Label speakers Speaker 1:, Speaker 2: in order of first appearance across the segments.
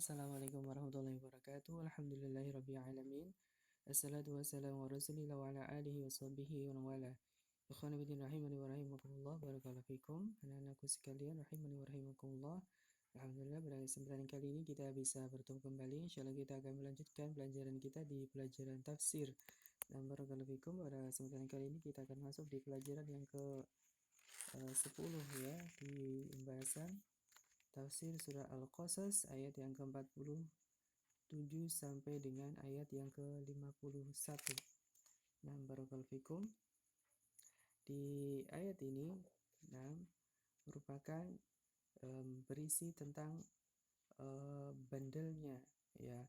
Speaker 1: Assalamualaikum warahmatullahi wabarakatuh. Alhamdulillahirrabbilalamin. Assalatu wassalamu ala rasulillah wa ala alihi wa sahbihi wa wala. Ikhwan bidin rahimani wa rahimakumullah. Barakallahu fikum. Anak-anakku sekalian rahimani wa rahimakumullah. Alhamdulillah pada kesempatan kali ini kita bisa bertemu kembali. Insyaallah kita akan melanjutkan pelajaran kita di pelajaran tafsir. Dan barakallahu fikum pada kesempatan kali ini kita akan masuk di pelajaran yang ke 10 ya, di pembahasan tafsir surah Al-Qasas ayat yang ke-47 sampai dengan ayat yang ke-51. Nah, barakallahu fikum. Di ayat ini merupakan berisi tentang bandelnya ya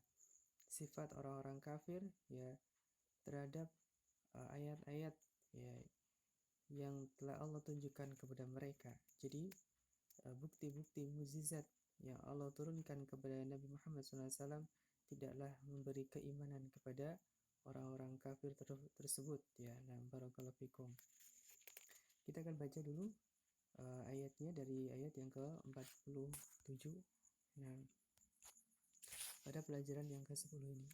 Speaker 1: sifat orang-orang kafir ya terhadap ayat-ayat ya yang telah Allah tunjukkan kepada mereka. Jadi bukti-bukti mukjizat yang Allah turunkan kepada Nabi Muhammad SAW tidaklah memberi keimanan kepada orang-orang kafir tersebut ya. Nah, barakallahu fikum. Kita akan baca dulu ayatnya dari ayat yang ke-47. Nah, pada pelajaran yang ke-10 ini.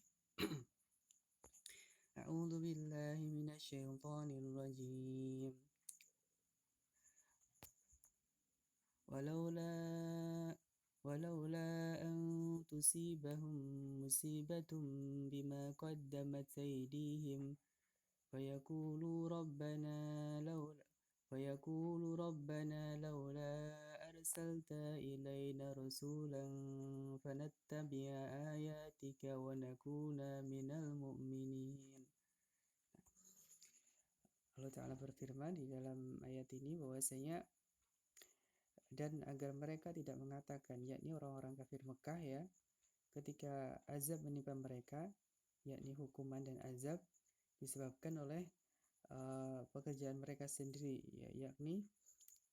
Speaker 1: A'udzu billahi minasyaitonir rajim. ولولا أن تصيبهم مصيبة بما قدمت أيديهم فيقولوا ربنا لولا أرسلت إلينا رسولا فنتبع آياتك ونكون من المؤمنين. Allah Ta'ala berfirman di dalam ayat ini bahwasanya dan agar mereka tidak mengatakan, yakni orang-orang kafir Mekah ya, ketika azab menimpa mereka, yakni hukuman dan azab disebabkan oleh pekerjaan mereka sendiri ya, yakni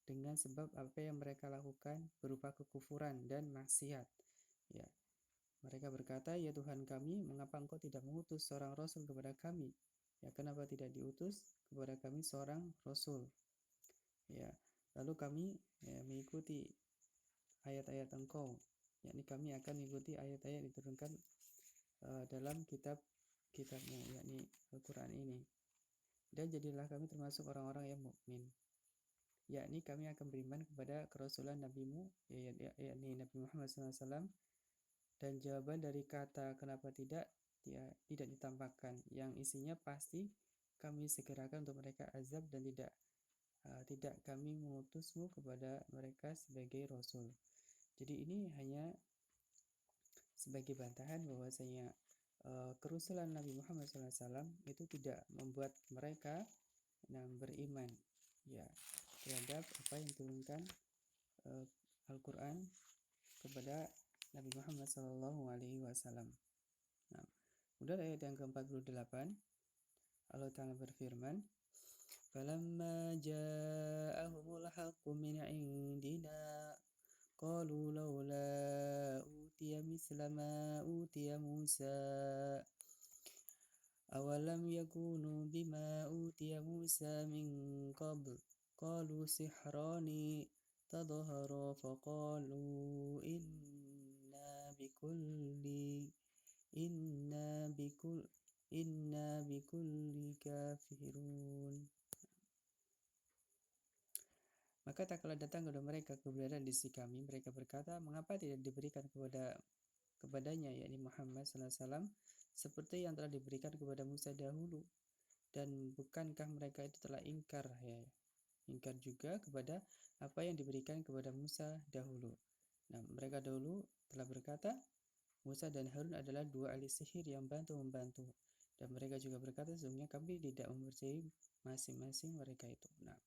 Speaker 1: dengan sebab apa yang mereka lakukan berupa kekufuran dan maksiat ya. Mereka berkata, ya Tuhan kami, mengapa engkau tidak mengutus seorang rasul kepada kami ya, kenapa tidak diutus kepada kami seorang rasul ya, lalu kami mengikuti ayat-ayat engkau, yakni kami akan mengikuti ayat-ayat yang diturunkan dalam kitabmu, yakni Al-Quran ini. Dan jadilah kami termasuk orang-orang yang mukmin, yakni kami akan beriman kepada kerasulan nabimu, yakni Nabi Muhammad SAW. Dan jawaban dari kata kenapa tidak ditampakkan, yang isinya pasti kami segerakan untuk mereka azab dan tidak kami mengutusmu kepada mereka sebagai rasul. Jadi ini hanya sebagai bantahan bahwasanya kerasulan Nabi Muhammad SAW itu tidak membuat mereka beriman ya terhadap apa yang diturunkan Al-Quran kepada Nabi Muhammad SAW. Nah, kemudian ayat yang ke-48 Allah Ta'ala berfirman, فَلَمَّا جَاءَهُمُ الْحَقُّ مِنْ عِنْدِنَا قَالُوا لَوْلَا أُوتِيَ مِثْلَ مَا أُوتِيَ مُوسَى أَوَلَمْ يَكُونُوا بِمَا أُوتِيَ مُوسَى مِنْ قَبْلُ قَالُوا سِحْرَانِ تَظَاهَرَا فَقَالُوا إِنَّا بِكُلِّ كَافِرُونَ. Maka tak kala datang kepada mereka kebenaran di sisi kami, mereka berkata, mengapa tidak diberikan kepadanya, yakni Muhammad SAW, seperti yang telah diberikan kepada Musa dahulu. Dan bukankah mereka itu telah ingkar juga kepada apa yang diberikan kepada Musa dahulu. Nah, mereka dahulu telah berkata, Musa dan Harun adalah dua ahli sihir yang membantu. Dan mereka juga berkata, sesungguhnya kami tidak mempercayai masing-masing mereka itu. Nah,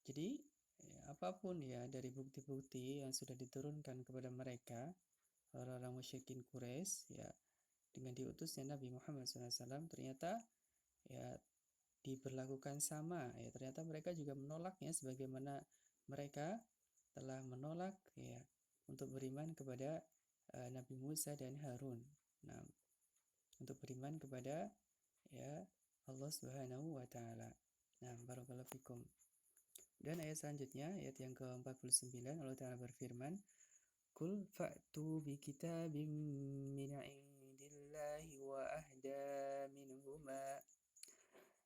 Speaker 1: jadi apapun ya dari bukti-bukti yang sudah diturunkan kepada mereka orang-orang musyrikin Quraisy ya, dengan diutusnya Nabi Muhammad SAW ternyata ya diberlakukan sama ya, ternyata mereka juga menolaknya sebagaimana mereka telah menolak ya untuk beriman kepada Nabi Musa dan Harun. Nah, untuk beriman kepada ya Allah Subhanahu wa taala. Nah, barakallahu fikum. Dan ayat selanjutnya, ayat yang ke-49, Allah Ta'ala berfirman, Qul fa'tu bi kitabim min indillahi wa ahda minhuma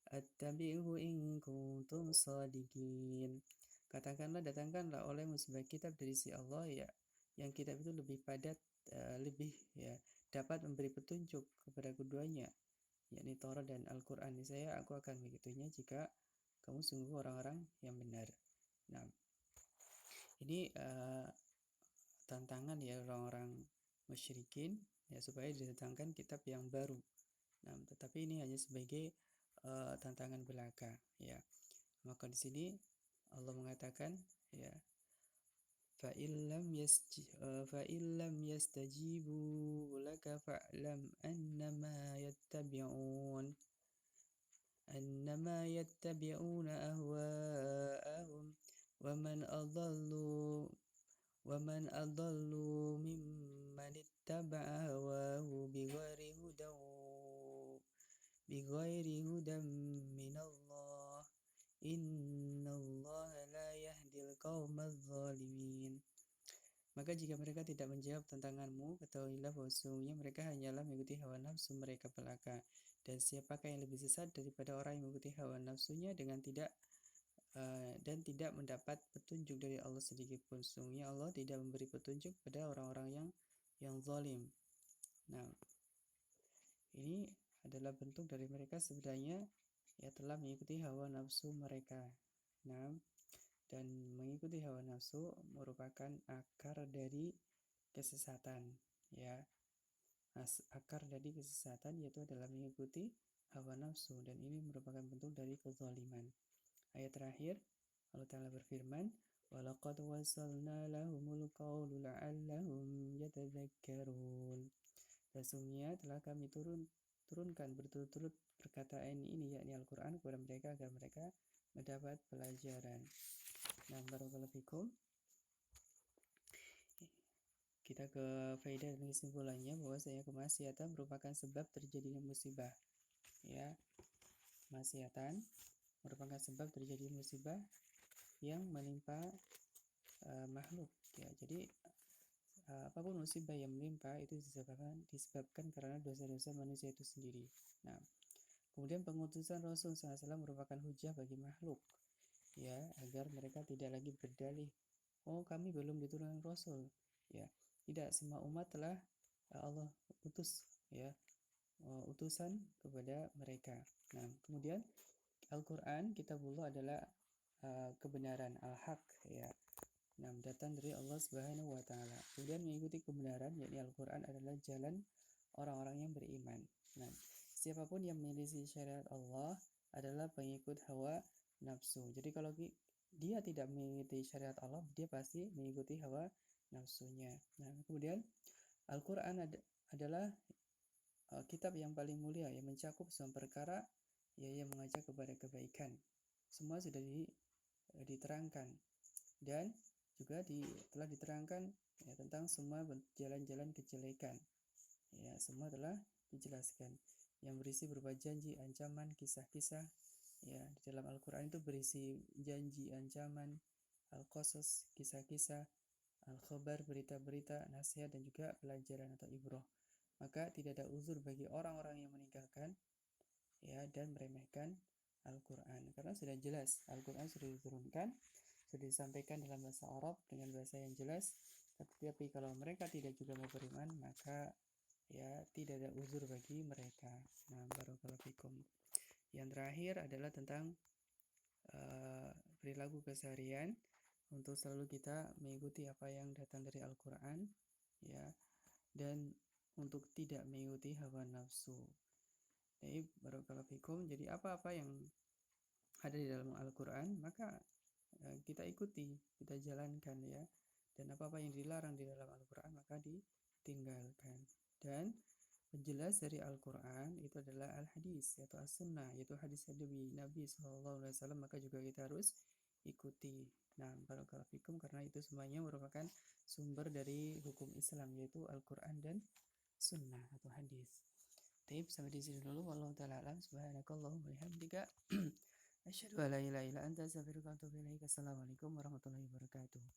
Speaker 1: attabi'hu in kuntum shadiqin. Katakanlah, datangkanlah olehmu sebuah kitab dari si Allah, ya, yang kitab itu lebih padat, lebih, ya, dapat memberi petunjuk kepada keduanya, yakni Taurat dan Al-Quran. Saya aku akan mengikutinya jika kamu sungguh orang-orang yang benar. Nah, ini tantangan ya orang-orang musyrikin, ya, supaya didatangkan kitab yang baru. Nah, tetapi ini hanya sebagai tantangan belaka, ya. Maka di sini Allah mengatakan, ya, fa illam yastajibu laka fa'lam annama yattabi'una ahwa'ahum wa man adallu mimman ittaba'a hawahu bighairi hudan minallah innallaha la yahdil qaumadz zalimin. Maka jika mereka tidak menjawab tantanganmu, ketahuilah bahwa sesungguhnya mereka hanyalah mengikuti hawa nafsu mereka belaka. Dan siapakah yang lebih sesat daripada orang yang mengikuti hawa nafsunya dengan tidak dan tidak mendapat petunjuk dari Allah sedikit pun. Sesungguhnya Allah tidak memberi petunjuk pada orang-orang yang zalim. Nah, ini adalah bentuk dari mereka sebenarnya, ya, telah mengikuti hawa nafsu mereka. Nah, dan mengikuti hawa nafsu merupakan akar dari kesesatan, ya. Akar dari kesesatan yaitu adalah mengikuti hawa nafsu, dan ini merupakan bentuk dari kezaliman. Ayat terakhir, Allah Ta'ala berfirman, وَلَقَدْ وَصَلْنَا لَهُمُ الْقَوْلُ لَعَلَّهُمْ يَتَذَكَّرُونَ. Sesungguhnya telah kami turunkan berturut-turut perkataan ini, yakni Al-Quran, kepada mereka agar mereka mendapat pelajaran. Nah, barakallahu fikum. Kita ke faedah dan kesimpulannya, bahwasanya kemaksiatan merupakan sebab terjadinya musibah. Ya, kemaksiatan merupakan sebab terjadi musibah yang menimpa makhluk. Ya, jadi apapun musibah yang menimpa itu disebabkan karena dosa-dosa manusia itu sendiri. Nah, kemudian pengutusan Rasul SAW merupakan hujah bagi makhluk, ya, agar mereka tidak lagi berdalih, oh kami belum diturunkan Rasul. Ya, tidak, semua umat telah Allah utus, ya, utusan kepada mereka. Nah, kemudian Al-Quran, kitabullah, adalah kebenaran, al-haq, ya. Nah, datang dari Allah Subhanahu wa Ta'ala. Kemudian mengikuti kebenaran, yakni Al-Quran, adalah jalan orang-orang yang beriman. Nah, siapapun yang menyelisih syariat Allah adalah pengikut hawa nafsu. Jadi kalau dia tidak mengikuti syariat Allah, dia pasti mengikuti hawa nafsunya. Nah, kemudian Al-Quran adalah kitab yang paling mulia, yang mencakup semua perkara, ya, yang mengajak kepada kebaikan. Semua sudah diterangkan, dan juga telah diterangkan, ya, tentang semua jalan-jalan kejelekan. Ya, semua telah dijelaskan, yang berisi berupa janji, ancaman, kisah-kisah. Ya, di dalam Al-Quran itu berisi janji, ancaman, al-qasas, kisah-kisah, al-khabar, berita-berita, nasihat, dan juga pelajaran atau ibroh. Maka tidak ada uzur bagi orang-orang yang meninggalkan, ya, dan meremehkan Al-Quran, karena sudah jelas Al-Quran sudah diturunkan, sudah disampaikan dalam bahasa Arab dengan bahasa yang jelas. Tapi kalau mereka tidak juga mau beriman, maka, ya, tidak ada uzur bagi mereka. Nah, barakallahu fikum. Yang terakhir adalah tentang perilaku keseharian, untuk selalu kita mengikuti apa yang datang dari Al-Quran, ya, dan untuk tidak mengikuti hawa nafsu. Jadi barakallahu fikum. Jadi apa-apa yang ada di dalam Al-Quran, maka kita ikuti, kita jalankan, ya. Dan apa-apa yang dilarang di dalam Al-Quran, maka ditinggalkan. Dan penjelas dari Al-Quran itu adalah al-hadis, yaitu as-sunnah, yaitu hadis dari Nabi SAW, maka juga kita harus ikuti. Nah, barakallahu fikum, karena itu semuanya merupakan sumber dari hukum Islam, yaitu Al-Quran dan sunnah atau hadis. Baik, sampai di sini dulu. Wallahu ta'ala alam. Subhanakallahumma wa bihamdika asyhadu an la ilaha illa anta astaghfiruka wa atubu ilaik. Assalamualaikum warahmatullahi wabarakatuh.